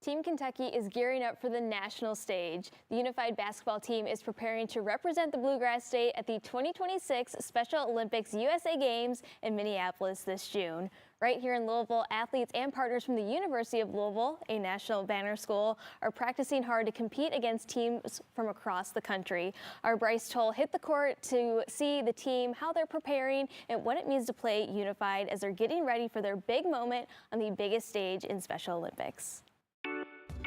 Team Kentucky is gearing up for the national stage. The unified basketball team is preparing to represent the Bluegrass State at the 2026 Special Olympics USA Games in Minneapolis this June. Right here in Louisville, athletes and partners from the University of Louisville, a national banner school, are practicing hard to compete against teams from across the country. Our Bryce Toll hit the court to see the team, how they're preparing, and what it means to play unified as they're getting ready for their big moment on the biggest stage in Special Olympics.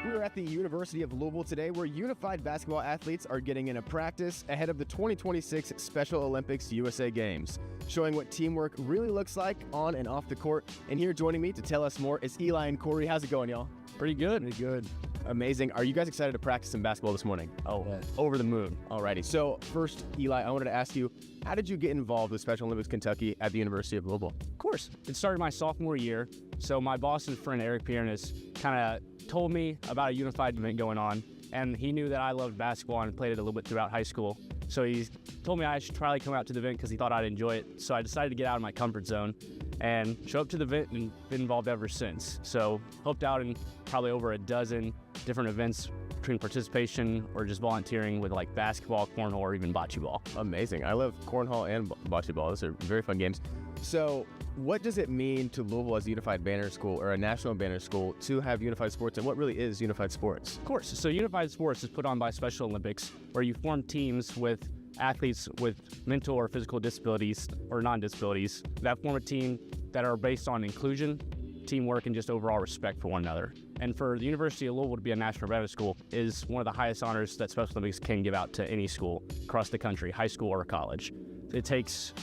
We're at the University of Louisville today, where unified basketball athletes are getting into practice ahead of the 2026 Special Olympics USA Games, showing what teamwork really looks like on and off the court. And here joining me to tell us more is Eli and Corey. How's it going, y'all? Pretty good. Pretty good. Amazing. Are you guys excited to practice some basketball this morning? Oh, yes. Over the moon. Alrighty. So first, Eli, I wanted to ask you, how did you get involved with Special Olympics Kentucky at the University of Louisville? Of course. It started my sophomore year. So my boss and friend, Eric Piernis, kind of told me about a unified event going on, and he knew that I loved basketball and played it a little bit throughout high school. So he told me I should try to come out to the event because he thought I'd enjoy it. So I decided to get out of my comfort zone and show up to the event and been involved ever since. So helped out in probably over a dozen different events between participation or just volunteering with like basketball, cornhole, or even bocce ball. Amazing. I love cornhole and bocce ball. Those are very fun games. So what does it mean to Louisville as a unified banner school or a national banner school to have unified sports, and what really is unified sports? Of course. So unified sports is put on by Special Olympics, where you form teams with athletes with mental or physical disabilities or non-disabilities that form a team that are based on inclusion, teamwork, and just overall respect for one another. And for the University of Louisville to be a national banner school is one of the highest honors that Special Olympics can give out to any school across the country, high school or college. It takes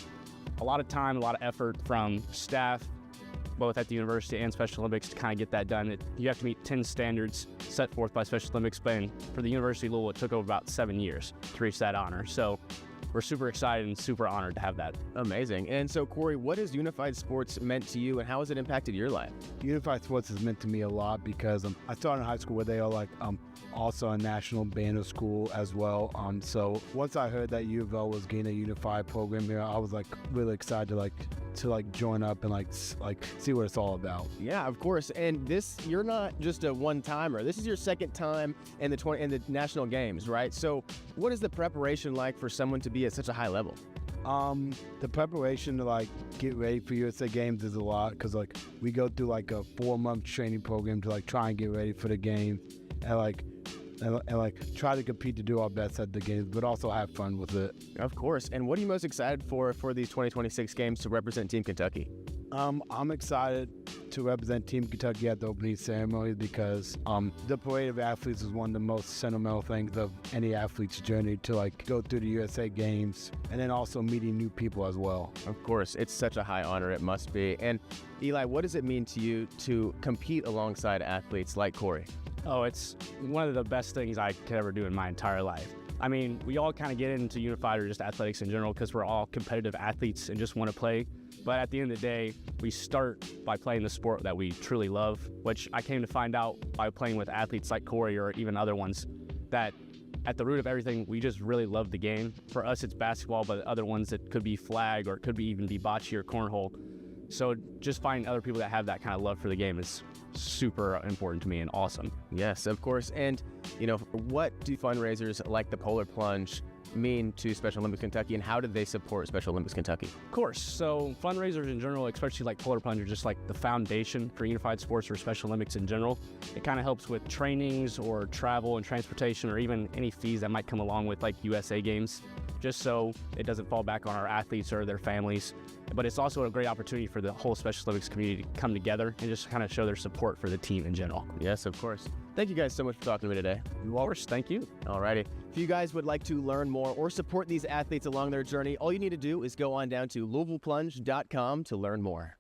a lot of time, a lot of effort from staff, both at the university and Special Olympics, to kind of get that done. You have to meet 10 standards set forth by Special Olympics, but for the University of Louisville, it took over about 7 years to reach that honor. So we're super excited and super honored to have that. Amazing. And so, Corey, what has unified sports meant to you, and how has it impacted your life? Unified sports has meant to me a lot because I started in high school where they are also a national banner school as well. So once I heard that U of L was getting a unified program here, I was really excited to join up and see what it's all about. Yeah, of course. And you're not just a one-timer. This is your second time in the national games, right? So what is the preparation like for someone to be at such a high level? The preparation to get ready for USA Games is a lot because we go through a 4-month training program to try and get ready for the game and try to compete to do our best at the games, but also have fun with it. Of course. And what are you most excited for these 2026 games to represent Team Kentucky? I'm excited to represent Team Kentucky at the opening ceremony because the parade of athletes is one of the most sentimental things of any athlete's journey to go through the USA Games, and then also meeting new people as well. Of course, it's such a high honor, it must be. And Eli, what does it mean to you to compete alongside athletes like Corey? Oh, it's one of the best things I could ever do in my entire life. I mean, we all kind of get into unified or just athletics in general because we're all competitive athletes and just want to play. But at the end of the day, we start by playing the sport that we truly love, which I came to find out by playing with athletes like Corey or even other ones, that at the root of everything, we just really love the game. For us, it's basketball, but other ones, it could be flag or it could be even be bocce or cornhole. So just finding other people that have that kind of love for the game is super important to me and awesome. Yes, of course. And, what do fundraisers like the Polar Plunge mean to Special Olympics Kentucky, and how do they support Special Olympics Kentucky? Of course. So fundraisers in general, especially like Polar Plunge, are just like the foundation for unified sports or Special Olympics in general. It kind of helps with trainings or travel and transportation or even any fees that might come along with USA Games, just so it doesn't fall back on our athletes or their families. But it's also a great opportunity for the whole Special Olympics community to come together and just kind of show their support for the team in general. Yes, of course. Thank you guys so much for talking to me today. Of course, thank you. Alrighty. If you guys would like to learn more or support these athletes along their journey, all you need to do is go on down to LouisvillePlunge.com to learn more.